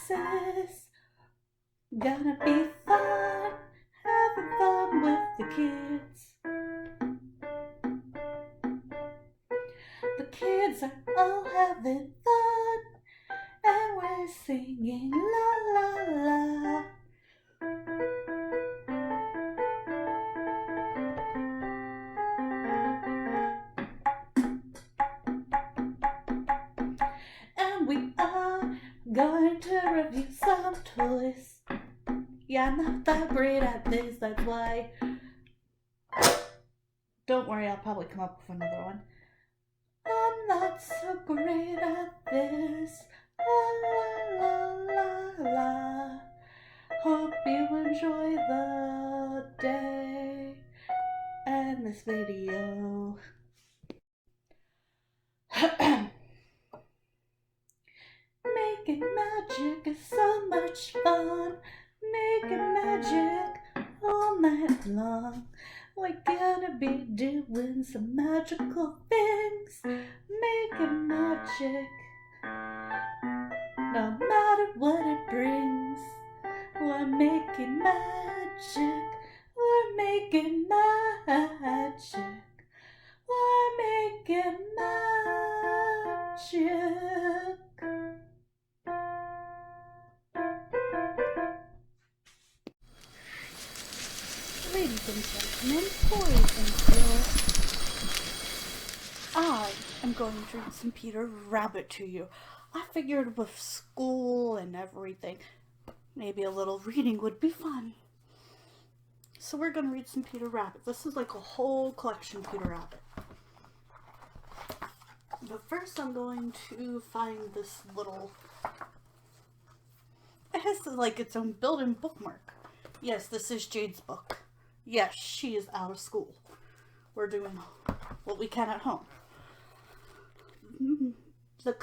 classes. Gonna be fun, having fun with the kids. The kids are all having fun, and we're singing la la la. And we are going to review some toys. Yeah, I'm not that great at this, that's why. Don't worry, I'll probably come up with another one. I'm not so great at this. La la la la la. Hope you enjoy the day and this video. Making magic is so much fun. Making magic all night long. We're gonna be doing some magical things. Making magic, no matter what it brings. We're making magic. We're making magic. We're making magic. Ladies and gentlemen, boys and girls, I am going to read some Peter Rabbit to you. I figured with school and everything, maybe a little reading would be fun. So we're going to read some Peter Rabbit. This is like a whole collection of Peter Rabbit. But first I'm going to find this little... It has like its own built-in bookmark. Yes, this is Jade's book. Yes, she is out of school. We're doing what we can at home. The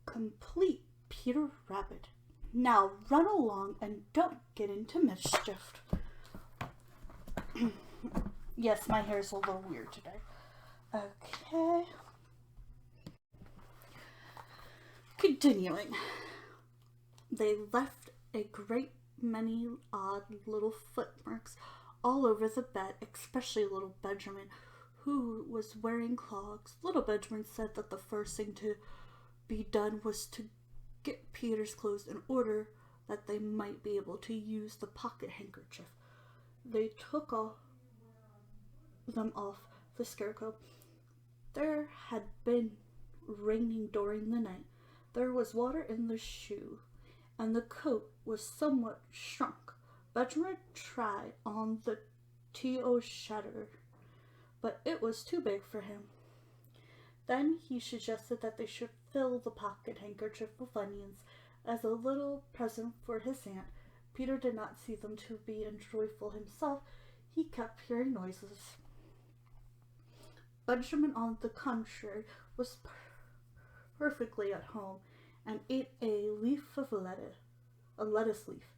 complete Peter Rabbit. Now run along and don't get into mischief. Yes, my hair's a little weird today. Okay. Continuing. They left a great many odd little footmarks all over the bed, especially little Benjamin, who was wearing clogs. Little Benjamin said that the first thing to be done was to get Peter's clothes in order that they might be able to use the pocket handkerchief. They took them off the scarecrow. There had been raining during the night. There was water in the shoe, and the coat was somewhat shrunk. Benjamin tried on the T.O. shatter, but it was too big for him. Then he suggested that they should fill the pocket handkerchief with onions as a little present for his aunt. Peter did not see them to be enjoyable himself. He kept hearing noises. Benjamin, on the contrary, was perfectly at home and ate a leaf of a lettuce leaf.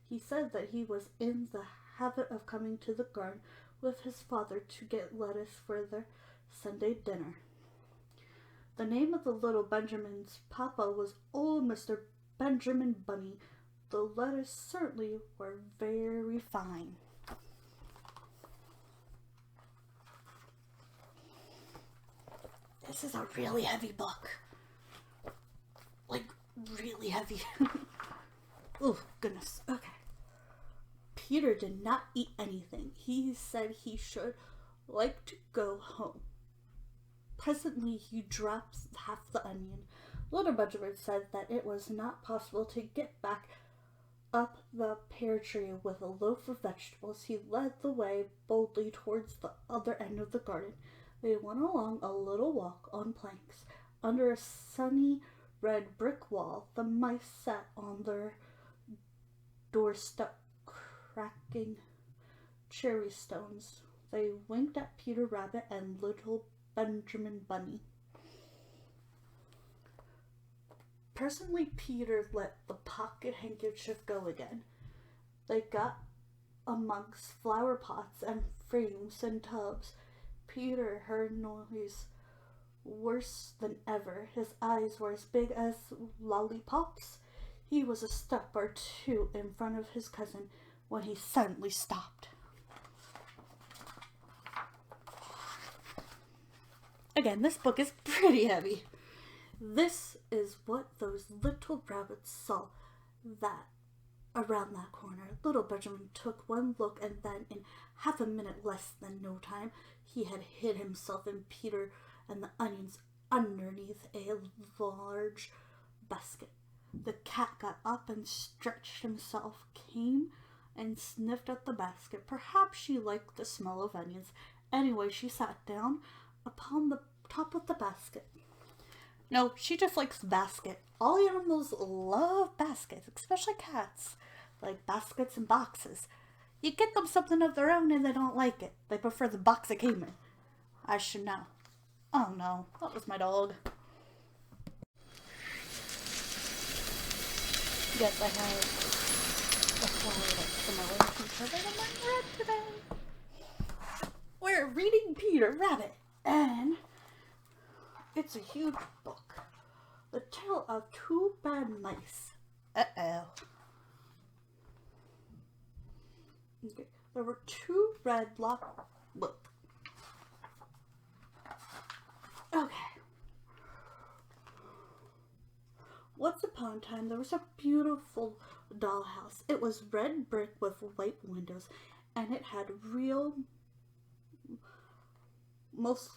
He said that he was in the habit of coming to the garden with his father to get lettuce for their Sunday dinner. The name of the little Benjamin's papa was old Mr. Benjamin Bunny. The lettuce certainly were very fine. This is a really heavy book. Like, really heavy. Oh, goodness. Okay. Peter did not eat anything. He said he should like to go home. Presently, he dropped half the onion. Little Benjamin said that it was not possible to get back up the pear tree with a loaf of vegetables. He led the way boldly towards the other end of the garden. They went along a little walk on planks. Under a sunny red brick wall, the mice sat on their doorstep cracking cherry stones. They winked at Peter Rabbit and little Benjamin Bunny. Presently, Peter let the pocket handkerchief go again. They got amongst flower pots and frames and tubs. Peter heard noise worse than ever. His eyes were as big as lollipops. He was a step or two in front of his cousin when he suddenly stopped. Again, this book is pretty heavy. This is what those little rabbits saw that around that corner. Little Benjamin took one look, and then in half a minute, less than no time, he had hid himself and Peter and the onions underneath a large basket. The cat got up and stretched himself, came and sniffed at the basket. Perhaps she liked the smell of onions. Anyway, she sat down upon the top of the basket. No, she just likes basket. All animals love baskets, especially cats. Like baskets and boxes. You get them something of their own and they don't like it. They prefer the box it came in. I should know. Oh no, that was my dog. Yes, I have a flower that's similar to each other in my red today. We're reading Peter Rabbit, and it's a huge book. The Tale of Two Bad Mice. Uh-oh. Okay. There were two red look. Okay. Once upon a time, there was a beautiful dollhouse. It was red brick with white windows, and it had real most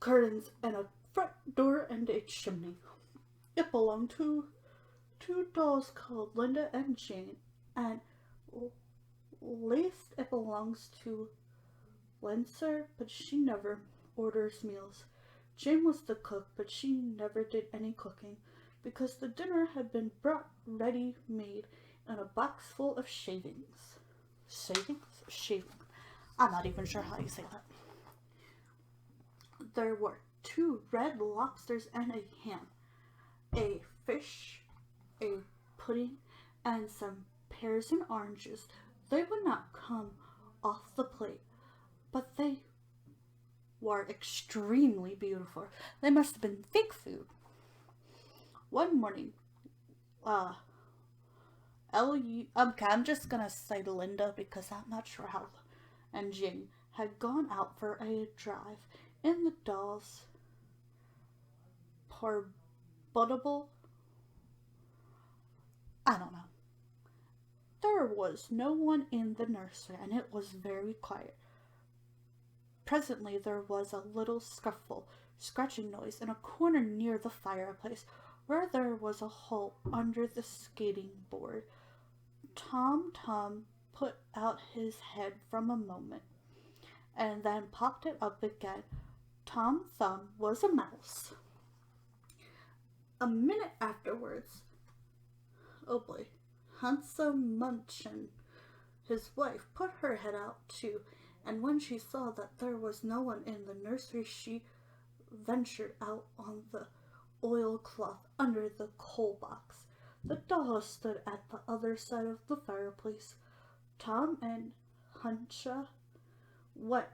curtains and a front door and a chimney. It belonged to two dolls called Linda and Jane, and least it belongs to Lancer, but she never orders meals. Jane was the cook, but she never did any cooking because the dinner had been brought ready-made in a box full of shavings. Shavings? I'm not even sure how you say that. There were 2 red lobsters and a ham, a fish, a pudding, and some pears and oranges. They would not come off the plate, but they were extremely beautiful. They must have been fake food. One morning, I'm just gonna say Linda because I'm not sure how, and Jane had gone out for a drive in the doll's portable. I don't know. There was no one in the nursery, and it was very quiet. Presently there was a little scuffle, scratching noise in a corner near the fireplace, where there was a hole under the skating board. Tom put out his head for a moment, and then popped it up again. Tom Thumb was a mouse. A minute afterwards, oh boy, Handsome Munchin, his wife, put her head out too, and when she saw that there was no one in the nursery, she ventured out on the oilcloth under the coal box. The doll stood at the other side of the fireplace. Tom and Huncha went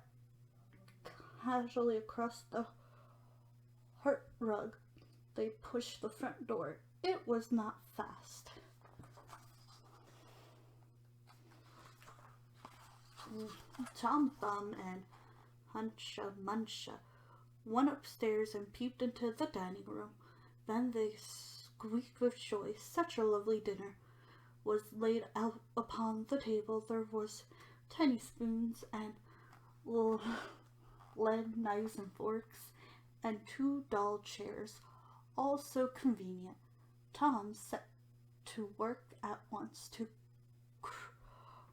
casually across the hearthrug. They pushed the front door. It was not fast. Tom Thumb and Huncha Muncha went upstairs and peeped into the dining room. Then they squeaked with joy. Such a lovely dinner was laid out upon the table. There was tiny spoons and lead knives and forks, and 2 doll chairs, all so convenient. Tom set to work at once to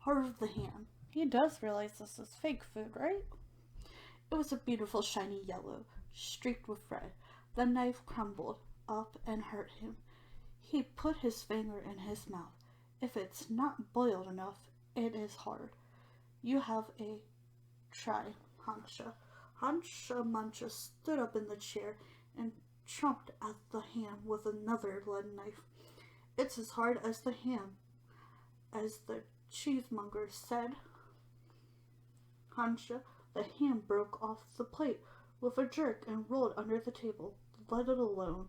carve the ham. He does realize this is fake food, right? It was a beautiful shiny yellow, streaked with red. The knife crumbled up and hurt him. He put his finger in his mouth. If it's not boiled enough, it is hard. You have a try, Huncha. Huncha Muncha stood up in the chair and chomped at the ham with another lead knife. It's as hard as the ham, as the cheesemonger said. Huncha, the ham broke off the plate with a jerk and rolled under the table. Let it alone,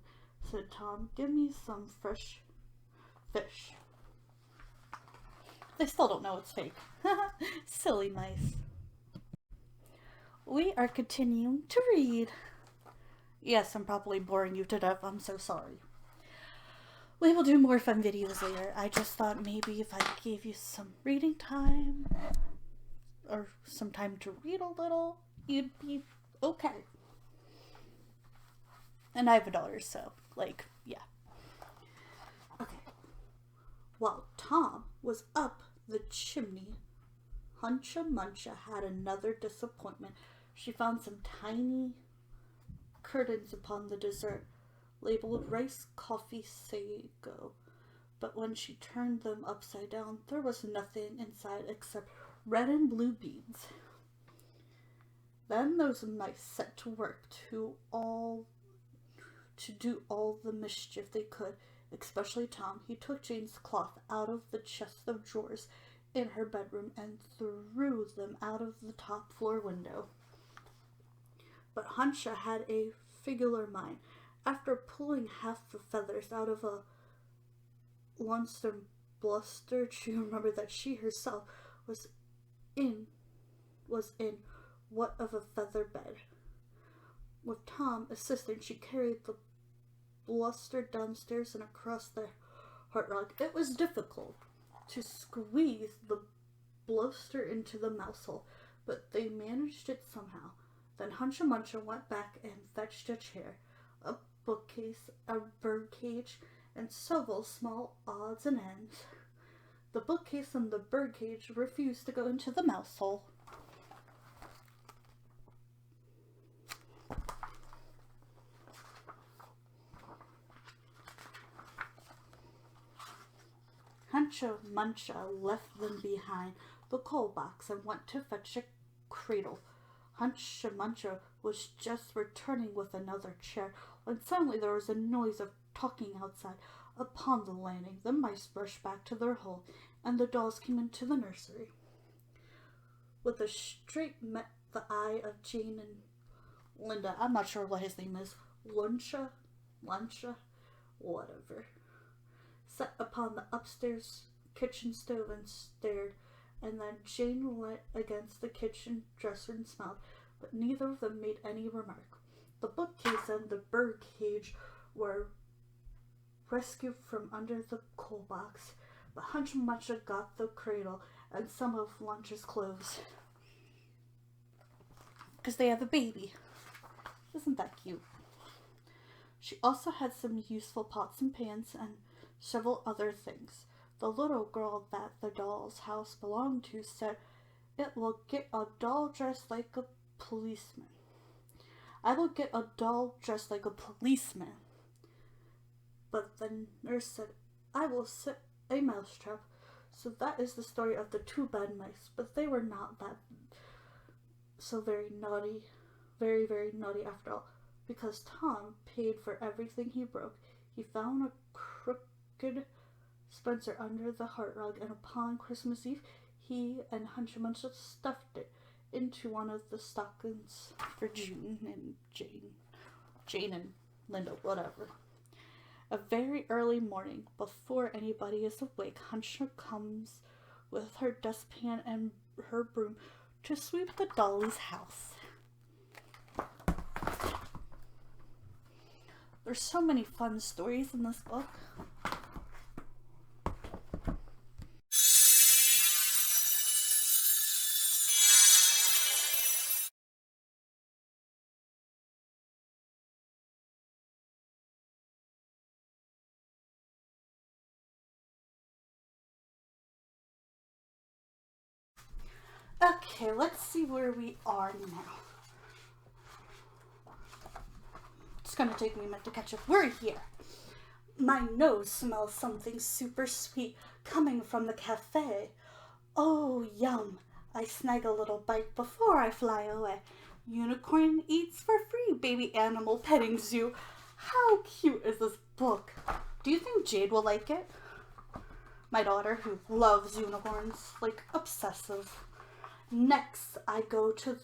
said Tom. Give me some fresh fish. They still don't know it's fake. Silly mice. We are continuing to read. Yes, I'm probably boring you to death. I'm so sorry. We will do more fun videos later. I just thought maybe if I gave you some reading time or some time to read a little, you'd be okay. And I have a daughter, so, like, yeah. Okay. While Tom was up the chimney, Huncha Muncha had another disappointment. She found some tiny curtains upon the dessert, labeled rice coffee sago. But when she turned them upside down, there was nothing inside except red and blue beads. Then those mice set to work to do all the mischief they could, especially Tom. He took Jane's cloth out of the chest of drawers in her bedroom and threw them out of the top floor window. But Huncha had a singular mind. After pulling half the feathers out of a Lunston bluster, she remembered that she herself was in what of a feather bed. With Tom assisting, she carried the bluster downstairs and across the hearthrug. It was difficult to squeeze the bluster into the mouse hole, but they managed it somehow. Then Huncha Muncha went back and fetched a chair, a bookcase, a birdcage, and several small odds and ends. The bookcase and the birdcage refused to go into the mouse hole. Huncha Muncha left them behind the coal box and went to fetch a cradle. Huncha Muncha was just returning with another chair when suddenly there was a noise of talking outside upon the landing. The mice brushed back to their hole, and the dolls came into the nursery. With a straight met the eye of Jane and Linda. I'm not sure what his name is. Lunsha, whatever. Sat upon the upstairs kitchen stove and stared, and then Jane leant against the kitchen dresser and smiled, but neither of them made any remark. The bookcase and the birdcage were rescued from under the coal box, but Huncha Muncha got the cradle and some of Lunch's clothes. Because they have a baby. Isn't that cute? She also had some useful pots and pans and several other things. The little girl that the doll's house belonged to said, "It will get a doll dressed like a policeman." "I will get a doll dressed like a policeman." But the nurse said, "I will set a mousetrap." So that is the story of the two bad mice. But they were not that so very naughty, very, very naughty after all, because Tom paid for everything he broke. He found a crooked Spencer under the hearthrug, and upon Christmas Eve, he and Huncha Muncha stuffed it into one of the stockings for Jane and Linda, whatever. A very early morning, before anybody is awake, Huncha comes with her dustpan and her broom to sweep the dolly's house. There's so many fun stories in this book. Okay, let's see where we are now. It's gonna take me a minute to catch up. We're here. My nose smells something super sweet coming from the cafe. Oh, yum. I snag a little bite before I fly away. Unicorn eats for free, baby animal petting zoo. How cute is this book? Do you think Jade will like it? My daughter, who loves unicorns, like obsessive. Next, I go to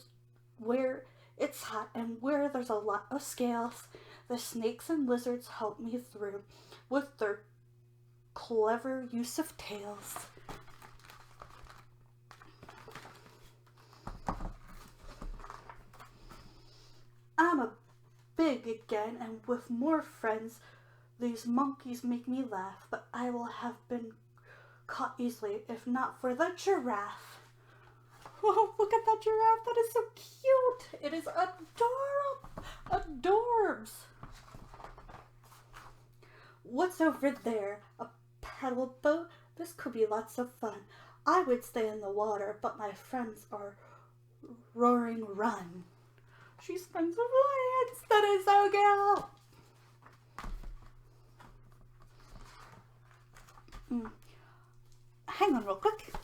where It's hot, and where there's a lot of scales, the snakes and lizards help me through with their clever use of tails. I'm a big again, and with more friends, these monkeys make me laugh, but I will have been caught easily if not for the giraffe. Whoa, look at that giraffe. That is so cute. It is adorbs. What's over there? A paddle boat? This could be lots of fun. I would stay in the water, but my friends are roaring run. She springs with lions. That is so cute. Hang on real quick.